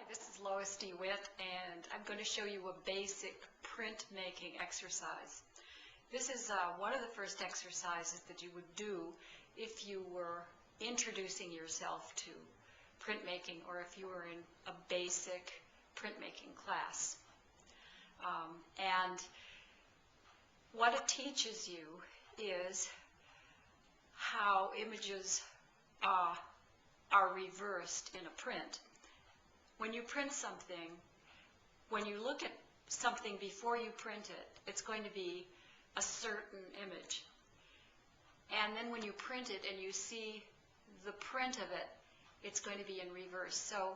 This is Lois DeWitt, and I'm going to show you a basic printmaking exercise. This is one of the first exercises that you would do if you were introducing yourself to printmaking or if you were in a basic printmaking class. And what it teaches you is how images are reversed in a print. When you print something, when you look at something before you print it, it's going to be a certain image. And then when you print it and you see the print of it, it's going to be in reverse. So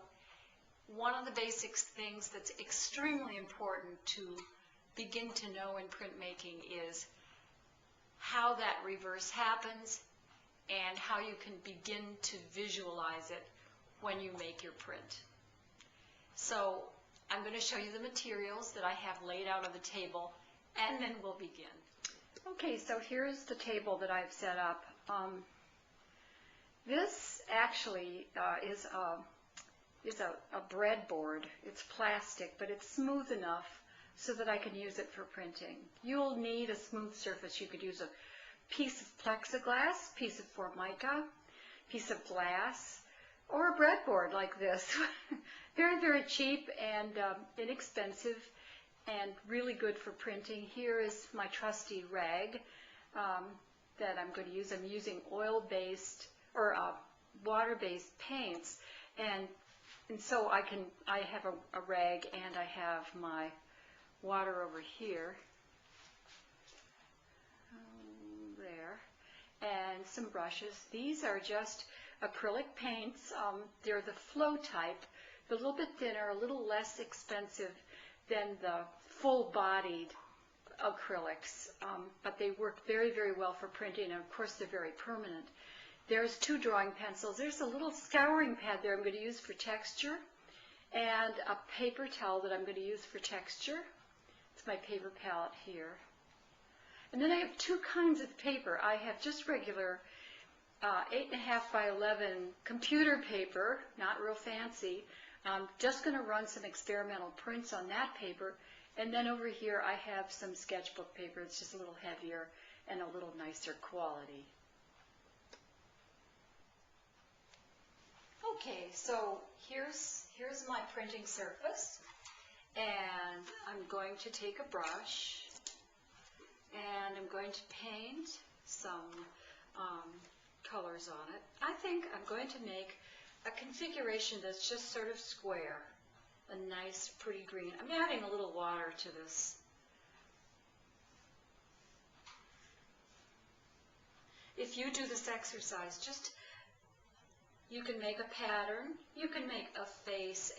one of the basic things that's extremely important to begin to know in printmaking is how that reverse happens and how you can begin to visualize it when you make your print. So I'm going to show you the materials that I have laid out on the table, and then we'll begin. Okay, so here's the table that I've set up. This actually is a breadboard. It's plastic, but it's smooth enough so that I can use it for printing. You'll need a smooth surface. You could use a piece of plexiglass, piece of formica, piece of glass, or a breadboard like this. Very, very cheap and inexpensive and really good for printing. Here is my trusty rag that I'm going to use. I'm using oil-based or water-based paints, and so I have a rag and I have my water over here, there, and some brushes. These are just acrylic paints. They're the flow type, a little bit thinner, a little less expensive than the full-bodied acrylics, but they work very, very well for printing, and of course they're very permanent. There's two drawing pencils. There's a little scouring pad there I'm going to use for texture, and a paper towel that I'm going to use for texture. It's my paper palette here. And then I have two kinds of paper. I have just regular 8.5 by 11 computer paper, not real fancy. I'm just going to run some experimental prints on that paper, and then over here I have some sketchbook paper. It's just a little heavier and a little nicer quality. Okay, so here's my printing surface, and I'm going to take a brush and I'm going to paint some colors on it. I think I'm going to make a configuration that's just sort of square, a nice pretty green. I'm adding a little water to this. If you do this exercise, you can make a pattern, you can make a face,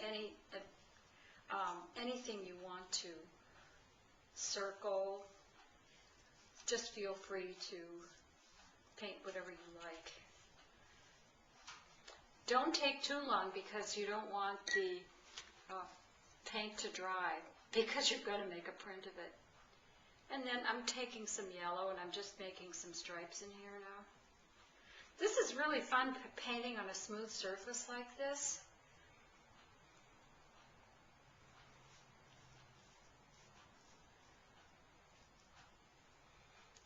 anything you want to, circle. Just feel free to paint whatever you like. Don't take too long because you don't want the paint to dry, because you're going to make a print of it. And then I'm taking some yellow and I'm just making some stripes in here now. This is really fun painting on a smooth surface like this.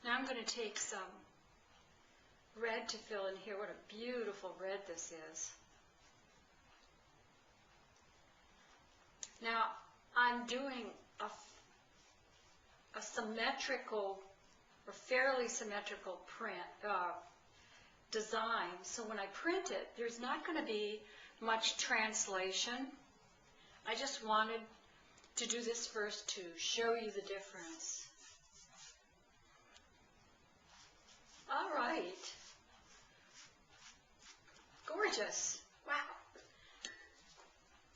Now I'm going to take some red to fill in here. What a beautiful red this is. Now I'm doing a symmetrical or fairly symmetrical print design, so when I print it, there's not going to be much translation. I just wanted to do this first to show you the difference. All right. Gorgeous. Wow.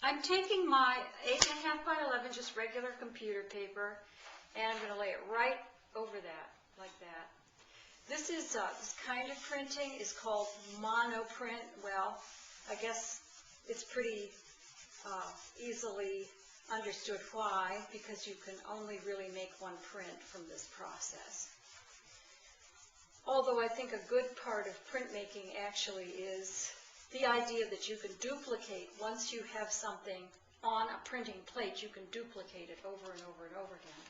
I'm taking my 8.5 by 11, just regular computer paper, and I'm going to lay it right over that, like that. This is this kind of printing is called Monoprint. Well, I guess it's pretty easily understood why, because you can only really make one print from this process. Although I think a good part of printmaking actually is the idea that you can duplicate once you have something on a printing plate, you can duplicate it over and over and over again.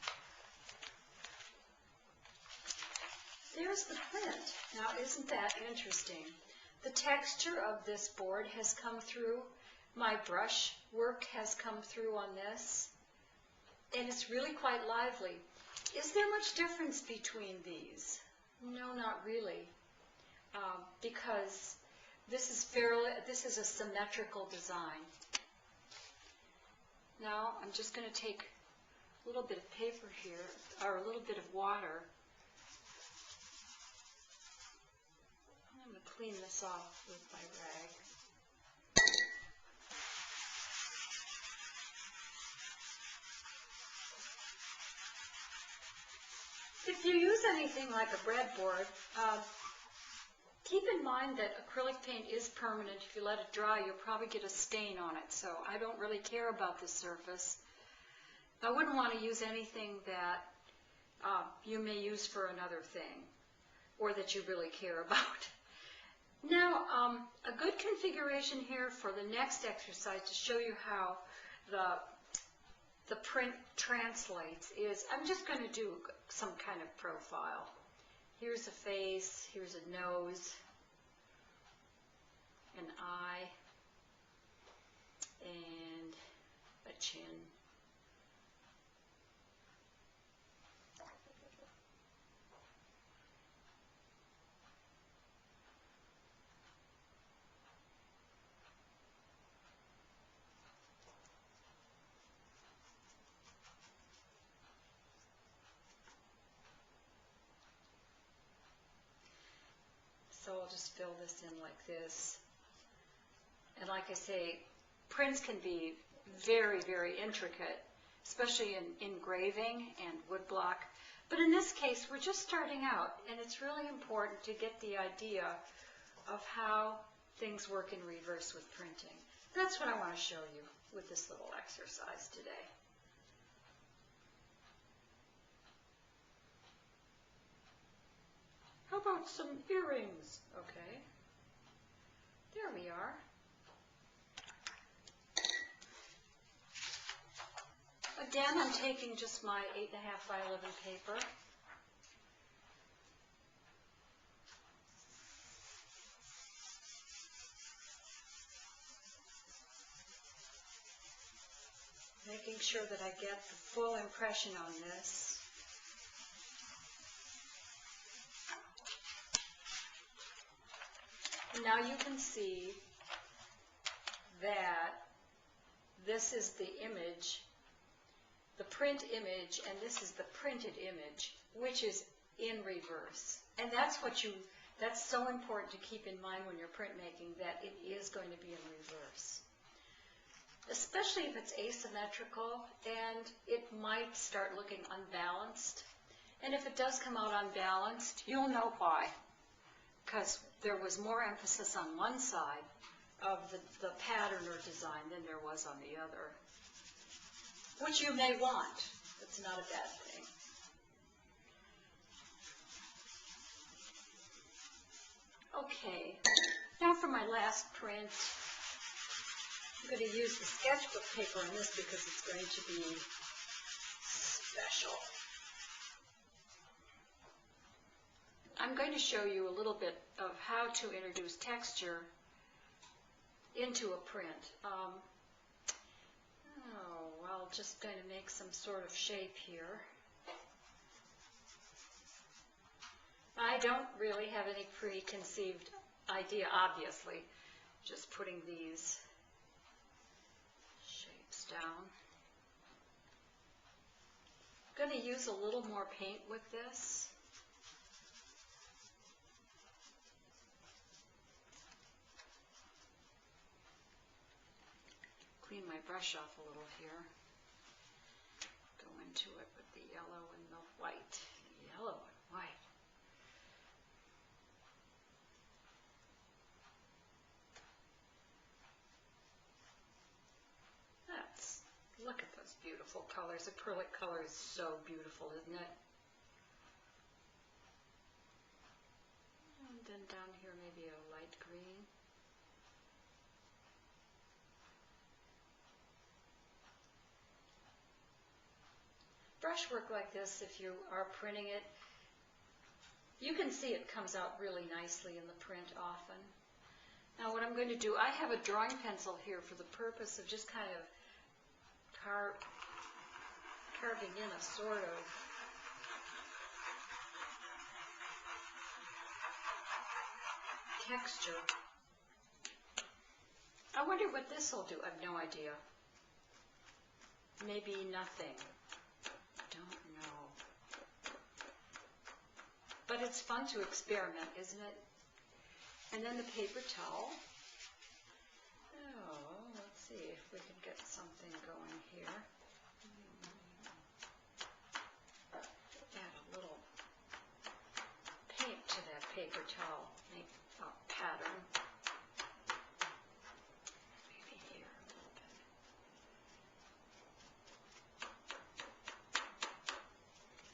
There's the print. Now, isn't that interesting? The texture of this board has come through. My brush work has come through on this. And it's really quite lively. Is there much difference between these? No, not really. Because this is a symmetrical design. Now, I'm just going to take a little bit of paper here, or a little bit of water. I'm going to clean this off with my rag. If you use anything like a breadboard, keep in mind that acrylic paint is permanent. If you let it dry, you'll probably get a stain on it. So I don't really care about the surface. I wouldn't want to use anything that you may use for another thing or that you really care about. Now, a good configuration here for the next exercise to show you how the print translates is I'm just going to do some kind of profile. Here's a face, here's a nose, an eye, and a chin. So I'll just fill this in like this. And like I say, prints can be very, very intricate, especially in engraving and woodblock. But in this case, we're just starting out, and it's really important to get the idea of how things work in reverse with printing. That's what I want to show you with this little exercise today. How about some earrings? Okay. There we are. Again, I'm taking just my 8.5 by 11 paper. Making sure that I get the full impression on this. Now you can see that this is the image, the print image, and this is the printed image, which is in reverse. And that's so important to keep in mind when you're printmaking, that it is going to be in reverse. Especially if it's asymmetrical, and it might start looking unbalanced. And if it does come out unbalanced, you'll know why. Because there was more emphasis on one side of the pattern or design than there was on the other, which you may want. It's not a bad thing. Okay, now for my last print, I'm going to use the sketchbook paper on this because it's going to be special. I'm going to show you a little bit of how to introduce texture into a print. I'm just going to make some sort of shape here. I don't really have any preconceived idea, obviously. Just putting these shapes down. I'm going to use a little more paint with this. Clean my brush off a little here. Go into it with the yellow and the white. Yellow and white. Look at those beautiful colors. Acrylic color is so beautiful, isn't it? And then down here maybe a light green. brushwork like this, if you are printing it, you can see it comes out really nicely in the print often. Now what I'm going to do, I have a drawing pencil here for the purpose of just kind of carving in a sort of texture. I wonder what this will do. I have no idea. Maybe nothing. Don't know. But it's fun to experiment, isn't it? And then the paper towel. Oh, let's see if we can get something going here. Add a little paint to that paper towel. Make a pattern. Maybe here a little bit.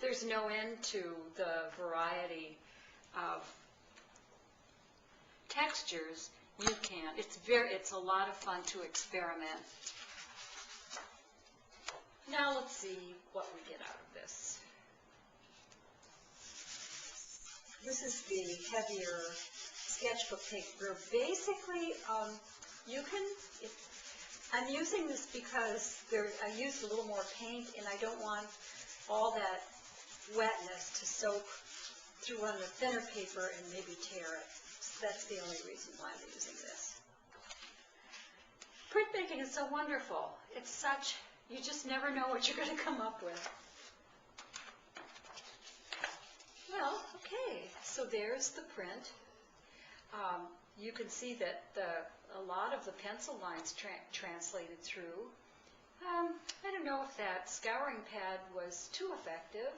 There's no end to the variety of textures you can. It's a lot of fun to experiment. Now let's see what we get out of this. This is the heavier sketchbook paper. Basically, I'm using this because I used a little more paint and I don't want all that wetness to soak through on the thinner paper and maybe tear it. So that's the only reason why I'm using this. Printmaking is so wonderful. It's such, you just never know what you're going to come up with. Well, okay, so there's the print. You can see that a lot of the pencil lines translated through. I don't know if that scouring pad was too effective.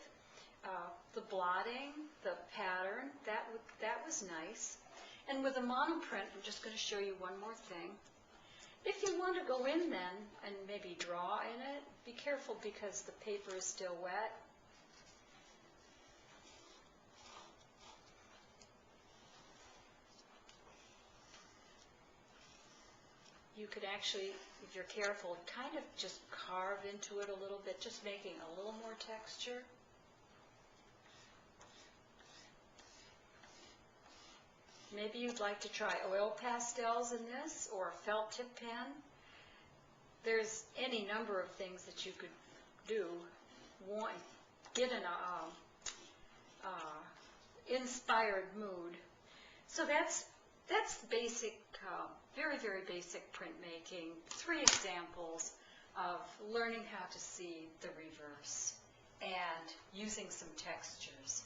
The blotting, the pattern, that was nice. And with a monoprint, I'm just going to show you one more thing. If you want to go in then and maybe draw in it, be careful because the paper is still wet. You could actually, if you're careful, kind of just carve into it a little bit, just making a little more texture. Maybe you'd like to try oil pastels in this, or a felt tip pen. There's any number of things that you could do. Get in a inspired mood. So that's basic, very, very basic printmaking. 3 examples of learning how to see the reverse and using some textures.